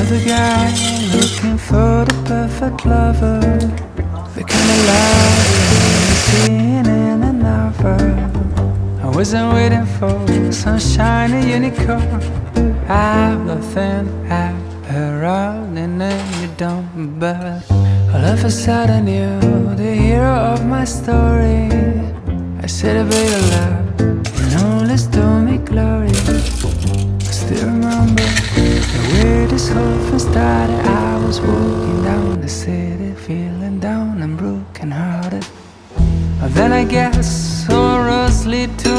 Another guy looking for the perfect lover, the kind of love you've seen in a novel. I wasn't waiting for some shiny unicorn out of thin air, running and you don't. But all of a sudden you're the hero of my story. I said a bit of love and only stole me glory. I still remember the way this whole thing started. I was walking down the city, feeling down and broken hearted. Then I guess all roads lead to